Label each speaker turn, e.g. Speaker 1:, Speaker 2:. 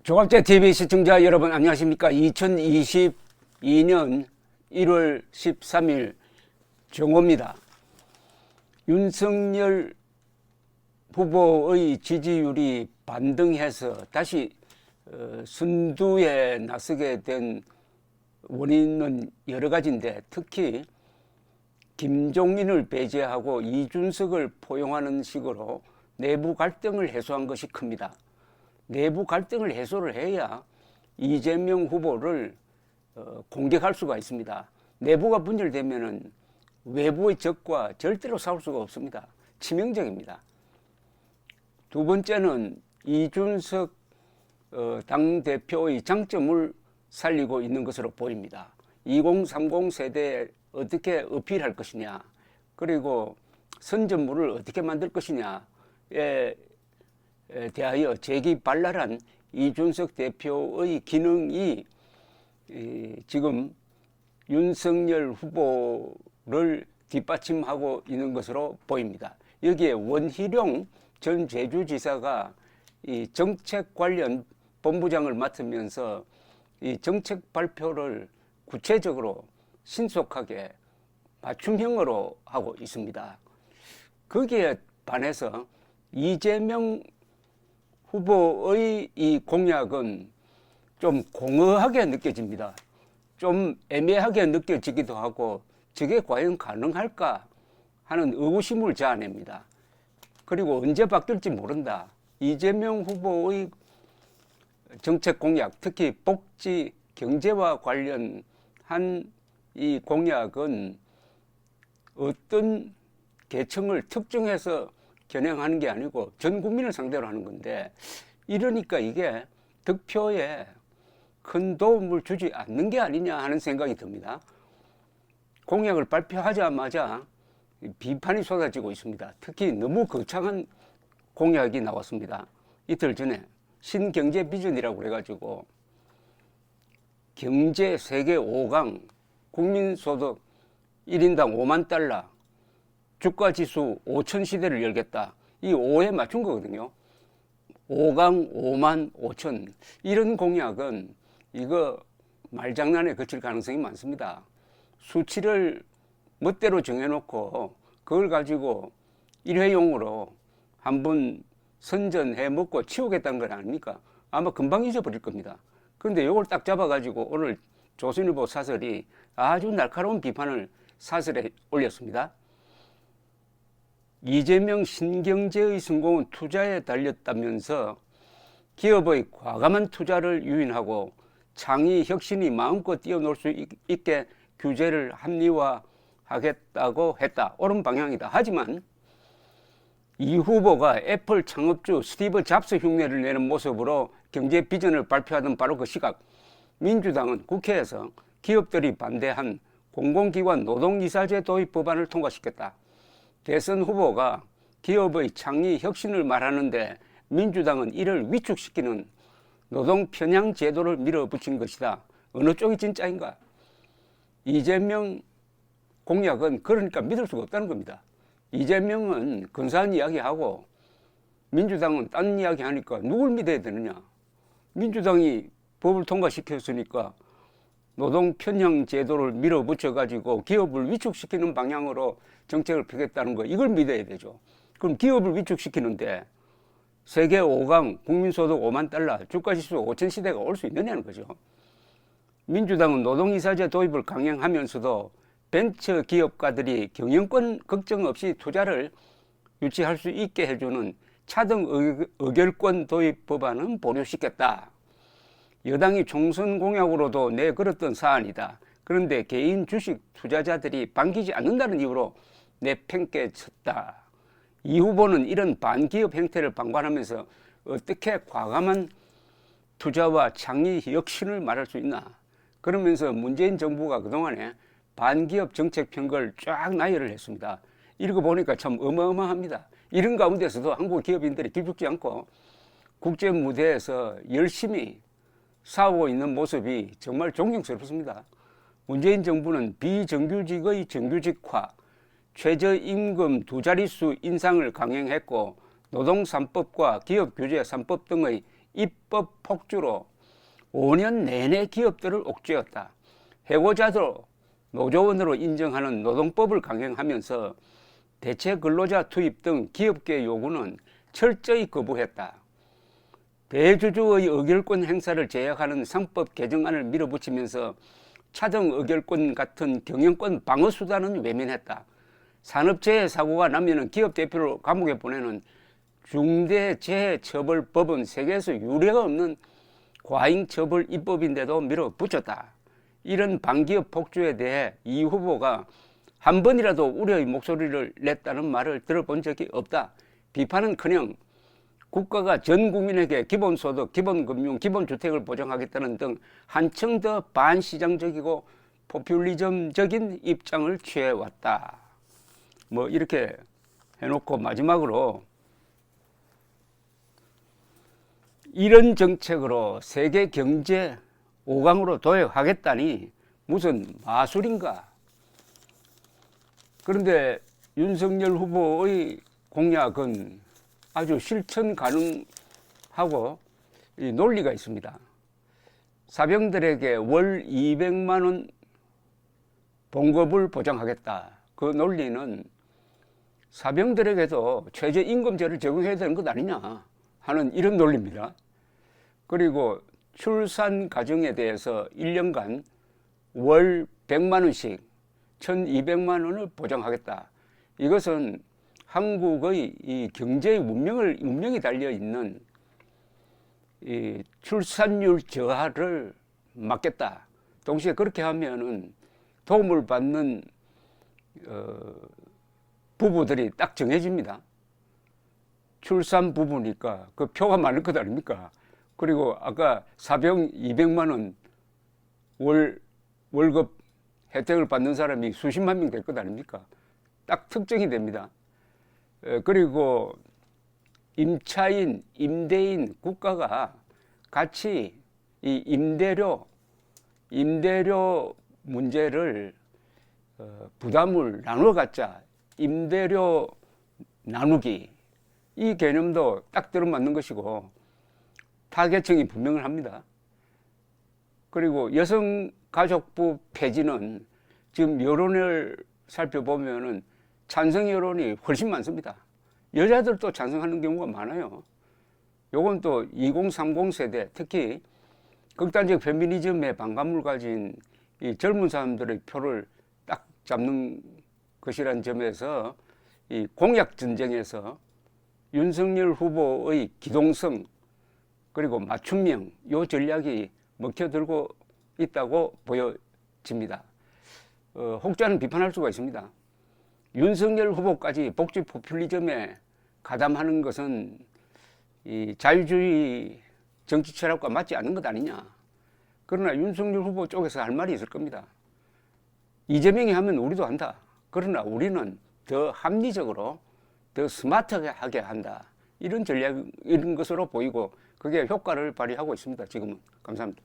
Speaker 1: 조갑제TV 시청자 여러분 안녕하십니까. 2022년 1월 13일 정오입니다. 윤석열 후보의 지지율이 반등해서 다시 선두에 나서게 된 원인은 여러 가지인데, 특히 김종인을 배제하고 이준석을 포용하는 식으로 내부 갈등을 해소한 것이 큽니다. 내부 갈등을 해소를 해야 이재명 후보를 공격할 수가 있습니다. 내부가 분열되면은 외부의 적과 절대로 싸울 수가 없습니다. 치명적입니다. 두 번째는 이준석 당대표의 장점을 살리고 있는 것으로 보입니다. 2030 세대에 어떻게 어필할 것이냐, 그리고 선전물을 어떻게 만들 것이냐에 대하여 재기발랄한 이준석 대표의 기능이 지금 윤석열 후보를 뒷받침하고 있는 것으로 보입니다. 여기에 원희룡 전 제주지사가 이 정책 관련 본부장을 맡으면서 이 정책 발표를 구체적으로 신속하게 맞춤형으로 하고 있습니다. 거기에 반해서 이재명 후보의 이 공약은 좀 공허하게 느껴집니다. 좀 애매하게 느껴지기도 하고, 저게 과연 가능할까 하는 의구심을 자아냅니다. 그리고 언제 바뀔지 모른다. 이재명 후보의 정책 공약, 특히 복지, 경제와 관련한 이 공약은 어떤 계층을 특정해서 겨냥하는 게 아니고 전 국민을 상대로 하는 건데, 이러니까 이게 득표에 큰 도움을 주지 않는 게 아니냐 하는 생각이 듭니다. 공약을 발표하자마자 비판이 쏟아지고 있습니다. 특히 너무 거창한 공약이 나왔습니다. 이틀 전에 신경제 비전이라고 그래가지고 경제 세계 5강, 국민소득 1인당 5만 달러, 주가지수 5천 시대를 열겠다. 이 5에 맞춘 거거든요. 5강 5만 5천. 이런 공약은 이거 말장난에 그칠 가능성이 많습니다. 수치를 멋대로 정해놓고 그걸 가지고 일회용으로 한번 선전해 먹고 치우겠다는 건 아닙니까? 아마 금방 잊어버릴 겁니다. 그런데 이걸 딱 잡아가지고 오늘 조선일보 사설이 아주 날카로운 비판을 사설에 올렸습니다. 이재명 신경제의 성공은 투자에 달렸다면서 기업의 과감한 투자를 유인하고 창의 혁신이 마음껏 뛰어놀 수 있게 규제를 합리화하겠다고 했다. 옳은 방향이다. 하지만 이 후보가 애플 창업주 스티브 잡스 흉내를 내는 모습으로 경제 비전을 발표하던 바로 그 시각, 민주당은 국회에서 기업들이 반대한 공공기관 노동이사제 도입 법안을 통과시켰다. 대선 후보가 기업의 창의 혁신을 말하는데 민주당은 이를 위축시키는 노동 편향 제도를 밀어붙인 것이다. 어느 쪽이 진짜인가? 이재명 공약은 그러니까 믿을 수가 없다는 겁니다. 이재명은 근사한 이야기하고 민주당은 딴 이야기 하니까 누굴 믿어야 되느냐? 민주당이 법을 통과시켰으니까 노동 편향 제도를 밀어붙여가지고 기업을 위축시키는 방향으로 정책을 펴겠다는 거, 이걸 믿어야 되죠. 그럼 기업을 위축시키는데 세계 5강, 국민소득 5만 달러, 주가지수 5천 시대가 올 수 있느냐는 거죠. 민주당은 노동이사제 도입을 강행하면서도 벤처 기업가들이 경영권 걱정 없이 투자를 유치할 수 있게 해주는 차등 의결권 도입 법안은 보류시켰다. 여당이 총선 공약으로도 내걸었던 사안이다. 그런데 개인 주식 투자자들이 반기지 않는다는 이유로 내팽개쳤다. 이 후보는 이런 반기업 행태를 방관하면서 어떻게 과감한 투자와 창의 혁신을 말할 수 있나? 그러면서 문재인 정부가 그동안에 반기업 정책 편걸 쫙 나열을 했습니다. 읽어보니까 참 어마어마합니다. 이런 가운데서도 한국 기업인들이 기죽지 않고 국제 무대에서 열심히 싸우고 있는 모습이 정말 존경스럽습니다. 문재인 정부는 비정규직의 정규직화, 최저임금 두 자릿수 인상을 강행했고 노동 3법과 기업 규제 3법 등의 입법 폭주로 5년 내내 기업들을 옥죄었다. 해고자도 노조원으로 인정하는 노동법을 강행하면서 대체 근로자 투입 등 기업계 요구는 철저히 거부했다. 대주주의 의결권 행사를 제약하는 상법 개정안을 밀어붙이면서 차등 의결권 같은 경영권 방어 수단은 외면했다. 산업재해 사고가 나면 기업 대표를 감옥에 보내는 중대재해처벌법은 세계에서 유례가 없는 과잉처벌 입법인데도 밀어붙였다. 이런 반기업 폭주에 대해 이 후보가 한 번이라도 우려의 목소리를 냈다는 말을 들어본 적이 없다. 비판은커녕 국가가 전 국민에게 기본소득, 기본금융, 기본주택을 보장하겠다는 등 한층 더 반시장적이고 포퓰리즘적인 입장을 취해왔다. 뭐 이렇게 해놓고 마지막으로 이런 정책으로 세계 경제 5강으로 도약하겠다니 무슨 마술인가. 그런데 윤석열 후보의 공약은 아주 실천 가능하고 논리가 있습니다. 사병들에게 월 200만 원 봉급을 보장하겠다. 그 논리는 사병들에게도 최저임금제를 적용해야 되는 것 아니냐 하는 이런 논리입니다. 그리고 출산 가정에 대해서 1년간 월 100만 원씩 1200만 원을 보장하겠다. 이것은 한국의 이 경제의 운명이 달려있는 이 출산율 저하를 막겠다. 동시에 그렇게 하면은 도움을 받는 부부들이 딱 정해집니다. 출산 부부니까 그 표가 많을 것 아닙니까? 그리고 아까 사병 200만 원 월급 혜택을 받는 사람이 수십만 명 될 것 아닙니까? 딱 특정이 됩니다. 그리고 임차인, 임대인, 국가가 같이 이 임대료 문제를 부담을 나눠 갖자. 임대료 나누기. 이 개념도 딱 들어맞는 것이고 타겟층이 분명을 합니다. 그리고 여성가족부 폐지는 지금 여론을 살펴보면은 찬성 여론이 훨씬 많습니다. 여자들도 찬성하는 경우가 많아요. 요건 또 2030 세대, 특히 극단적 페미니즘에 반감을 가진 이 젊은 사람들의 표를 딱 잡는 것이란 점에서 이 공약 전쟁에서 윤석열 후보의 기동성 그리고 맞춤형 요 전략이 먹혀들고 있다고 보여집니다. 혹자는 비판할 수가 있습니다. 윤석열 후보까지 복지 포퓰리즘에 가담하는 것은 이 자유주의 정치 철학과 맞지 않는 것 아니냐. 그러나 윤석열 후보 쪽에서 할 말이 있을 겁니다. 이재명이 하면 우리도 한다. 그러나 우리는 더 합리적으로 더 스마트하게 한다. 이런 전략인 것으로 보이고 그게 효과를 발휘하고 있습니다. 지금은. 감사합니다.